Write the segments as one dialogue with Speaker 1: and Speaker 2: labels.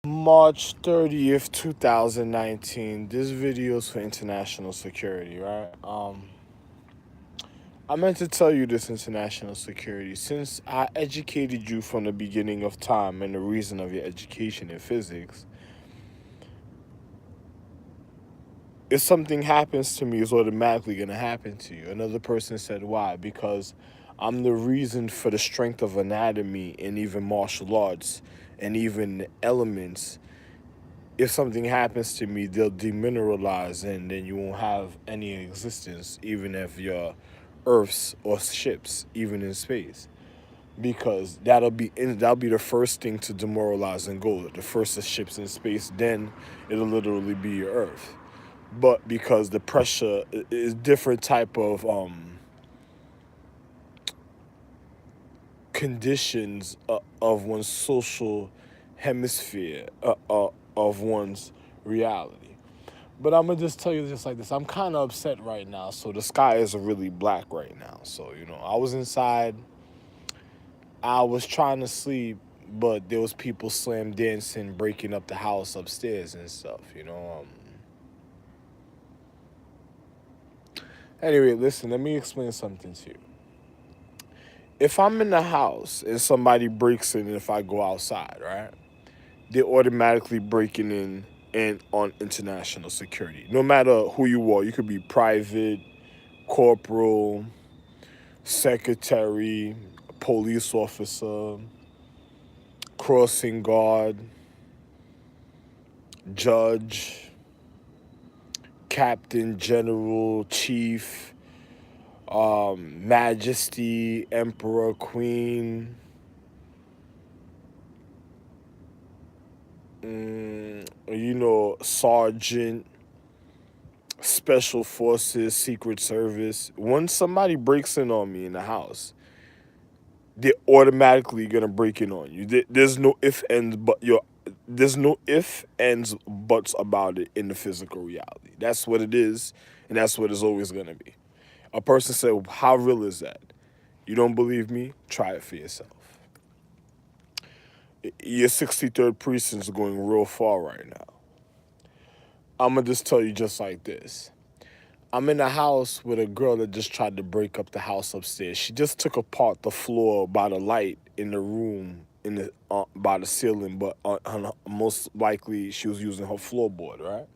Speaker 1: March 30th, 2019. This video is for international security, right? I meant to tell you this international security since I educated you from the beginning of time and the reason of your education in physics. If something happens to me, it's automatically going to happen to you. Another person said, why? Because I'm the reason for the strength of anatomy and even martial arts and even elements. If something happens to me, they'll demineralize and then you won't have any existence, even if you're Earths or ships, even in space. Because that'll be the first thing to demoralize and go. The first of ships in space, then it'll literally be your Earth. But because the pressure is different type of conditions of one's social hemisphere of one's reality. But I'm gonna just tell you just like this. I'm kind of upset right now. So the sky is really black right now. So I was inside. I was trying to sleep, but there was people slam dancing, breaking up the house upstairs and stuff. Anyway, listen. Let me explain something to you. If I'm in the house and somebody breaks in, if I go outside, right? They're automatically breaking in and on international security. No matter who you are, you could be private, corporal, secretary, police officer, crossing guard, judge, captain, general, chief, majesty, emperor, queen, sergeant, special forces, secret service. Once somebody breaks in on me in the house, they're automatically gonna break in on you. There's no if ends but your there's no if ends buts about it in the physical reality. That's what it is, and that's what it's always gonna be. A person said, "How real is that?" You don't believe me? Try it for yourself. Your 63rd precinct is going real far right now. I'm gonna just tell you just like this. I'm in a house with a girl that just tried to break up the house upstairs. She just took apart the floor by the light in the room in the by the ceiling, but most likely she was using her floorboard, right?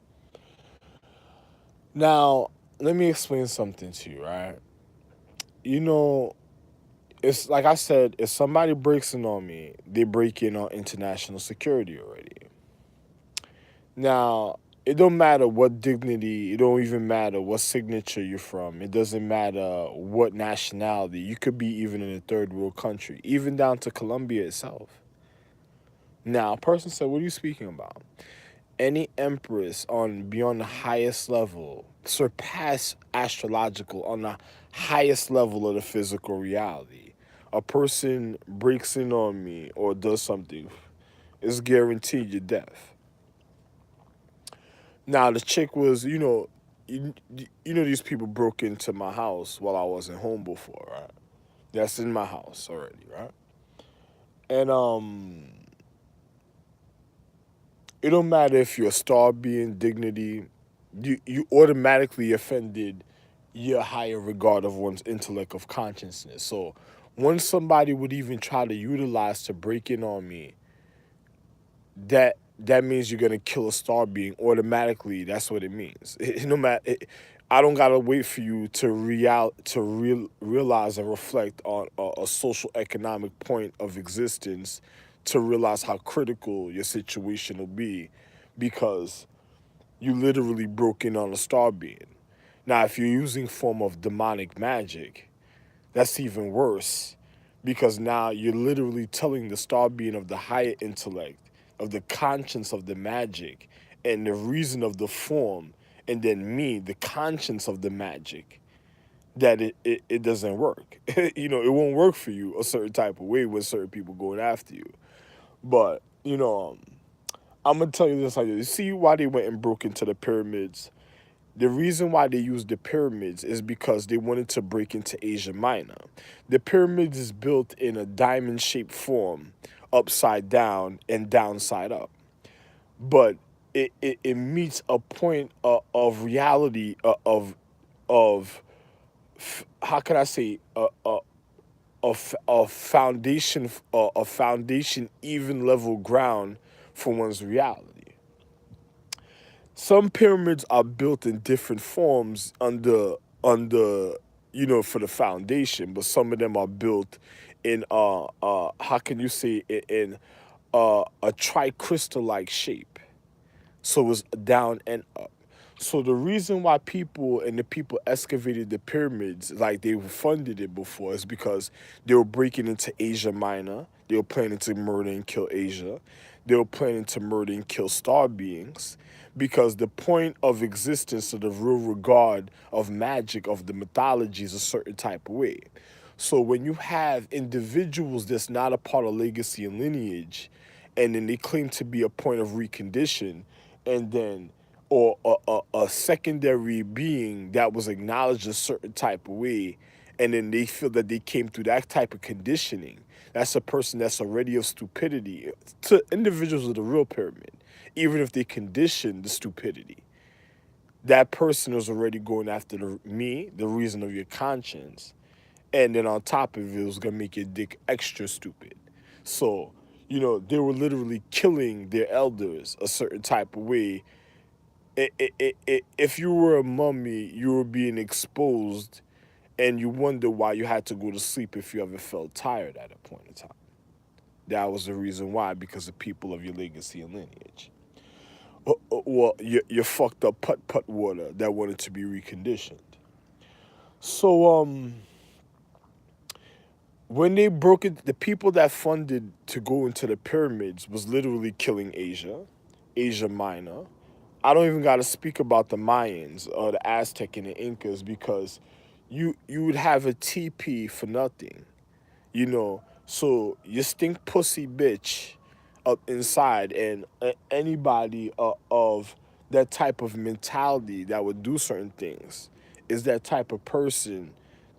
Speaker 1: Now, let me explain something to you, right? You know, it's like I said, if somebody breaks in on me, they break in on international security already. Now, it don't matter what dignity, it don't even matter what signature you're from. It doesn't matter what nationality. You could be even in a third world country, even down to Colombia itself. Now, a person said, what are you speaking about? Any empress on beyond the highest level, surpass astrological on the highest level of the physical reality. A person breaks in on me or does something, it's guaranteed your death. Now the chick was, these people broke into my house while I wasn't home before, right? That's in my house already, right? And it don't matter if you're a star being, dignity, you automatically offended your higher regard of one's intellect of consciousness. So once somebody would even try to utilize to break in on me, that means you're gonna kill a star being automatically. That's what it means. No matter, I don't gotta wait for you to realize and reflect on a social economic point of existence to realize how critical your situation will be, because you literally broke in on a star being. Now, if you're using form of demonic magic, that's even worse, because now you're literally telling the star being of the higher intellect, of the conscience of the magic, and the reason of the form, and then me, the conscience of the magic, that it doesn't work. It won't work for you a certain type of way with certain people going after you. But, I'm going to tell you this like this. See why they went and broke into the pyramids? The reason why they used the pyramids is because they wanted to break into Asia Minor. The pyramids is built in a diamond-shaped form, upside down and downside up. but it meets a point of reality of how can I say a foundation a foundation even level ground for one's reality. Some pyramids are built in different forms under for the foundation, but some of them are built in how can you say in a tricrystal like shape. So it's down and up. So the reason why the people excavated the pyramids like they funded it before is because they were breaking into Asia Minor. They were planning to murder and kill Asia. They were planning to murder and kill star beings because the point of existence of the real regard of magic of the mythology is a certain type of way. So when you have individuals that's not a part of legacy and lineage, and then they claim to be a point of recondition, and then or a secondary being that was acknowledged a certain type of way, and then they feel that they came through that type of conditioning. That's a person that's already of stupidity to individuals of the real pyramid, even if they condition the stupidity. That person is already going after the reason of your conscience, and then on top of it, it was gonna make your dick extra stupid. So, they were literally killing their elders a certain type of way. If you were a mummy, you were being exposed, and you wonder why you had to go to sleep if you ever felt tired at a point in time. That was the reason why, because of people of your legacy and lineage. Well, you fucked up putt water that wanted to be reconditioned. So, when they broke it, the people that funded to go into the pyramids was literally killing Asia Minor. I don't even got to speak about the Mayans or the Aztec and the Incas because you would have a TP for nothing, you know. So you stink pussy bitch up inside, and anybody of that type of mentality that would do certain things is that type of person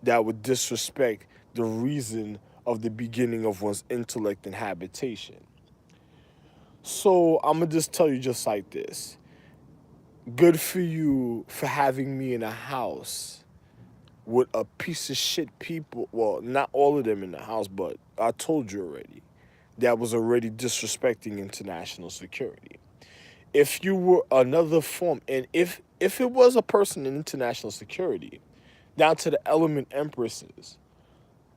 Speaker 1: that would disrespect the reason of the beginning of one's intellect and habitation. So I'm gonna just tell you just like this. Good for you for having me in a house with a piece of shit people. Well, not all of them in the house, but I told you already. That was already disrespecting international security. If you were another form, and if it was a person in international security, down to the element empresses,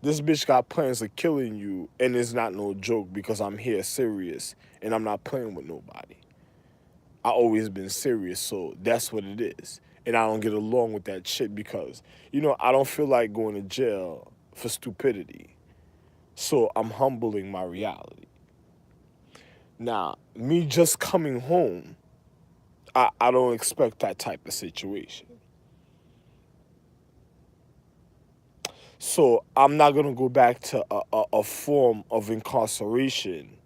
Speaker 1: this bitch got plans of killing you, and it's not no joke because I'm here serious and I'm not playing with nobody. I always been serious, so that's what it is. And I don't get along with that shit because, I don't feel like going to jail for stupidity. So I'm humbling my reality. Now, me just coming home, I don't expect that type of situation. So I'm not gonna go back to a form of incarceration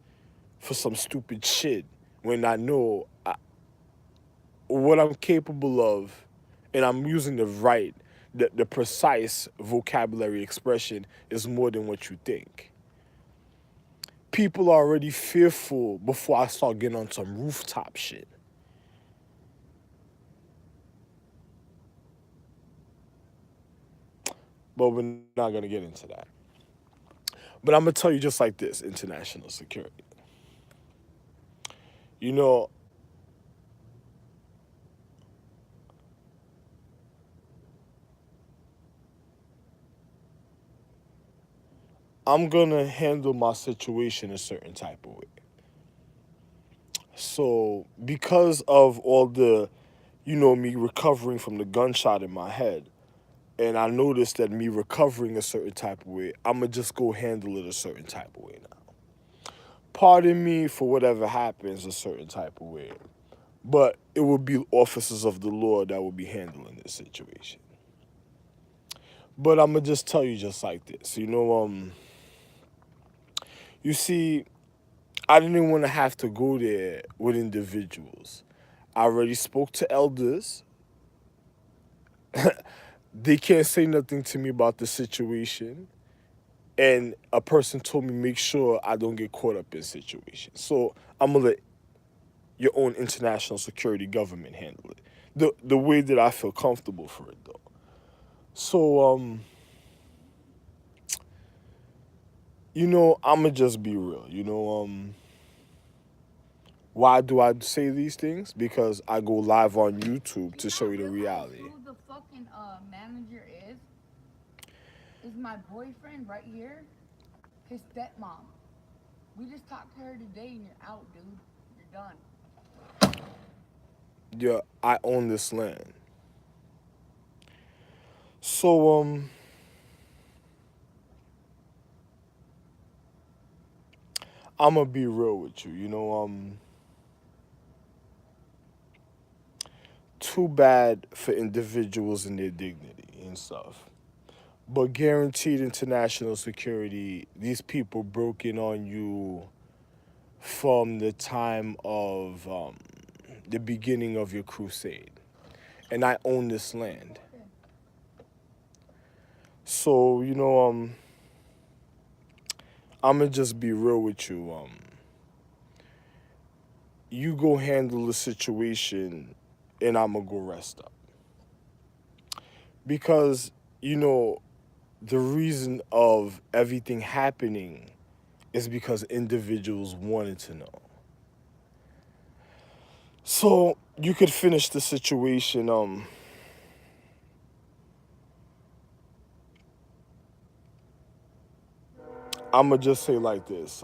Speaker 1: for some stupid shit when I know what I'm capable of, and I'm using the precise vocabulary expression is more than what you think. People are already fearful before I start getting on some rooftop shit. But we're not gonna get into that. But I'm gonna tell you just like this: international security. You know, I'm gonna handle my situation a certain type of way. So because of all the, me recovering from the gunshot in my head, and I noticed that me recovering a certain type of way, I'ma just go handle it a certain type of way now. Pardon me for whatever happens a certain type of way, but it will be officers of the law that will be handling this situation. But I'ma just tell you just like this, you see, I didn't want to have to go there with individuals. I already spoke to elders. They can't say nothing to me about the situation. And a person told me make sure I don't get caught up in situations. So I'm gonna let your own international security government handle it. The way that I feel comfortable for it though. So I'ma just be real. Why do I say these things? Because I go live on YouTube to show you the reality.
Speaker 2: Who the fucking manager is my boyfriend right here. His stepmom. We just talked to her today and you're out, dude. You're done.
Speaker 1: Yeah, I own this land. So I'ma be real with you. Too bad for individuals and their dignity and stuff. But guaranteed international security, these people broke in on you from the time of the beginning of your crusade. And I own this land. So, I'm going to just be real with you. You go handle the situation and I'm going to go rest up. Because, the reason of everything happening is because individuals wanted to know. So you could finish the situation. I'ma just say like this.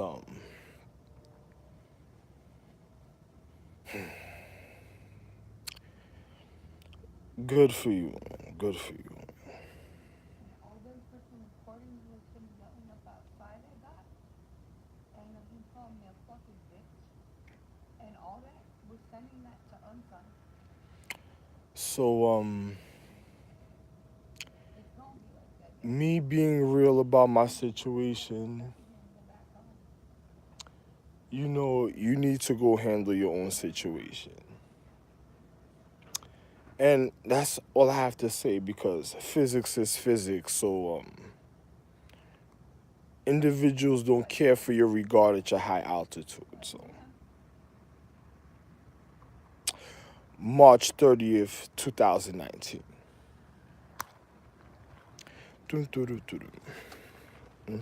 Speaker 1: Good for you, man. Good for you.
Speaker 2: All those freaking recordings with him yelling up outside I got, and him calling me a fucking bitch, and all that, we're sending that to Unsun.
Speaker 1: So
Speaker 2: It's gonna be like that, guys.
Speaker 1: me being real about my situation,
Speaker 2: He's gonna go back home.
Speaker 1: you need to go handle your own situation. And that's all I have to say because physics is physics. So individuals don't care for your regard at your high altitude. So March 30th, 2019. Dun, dun, dun, dun, dun.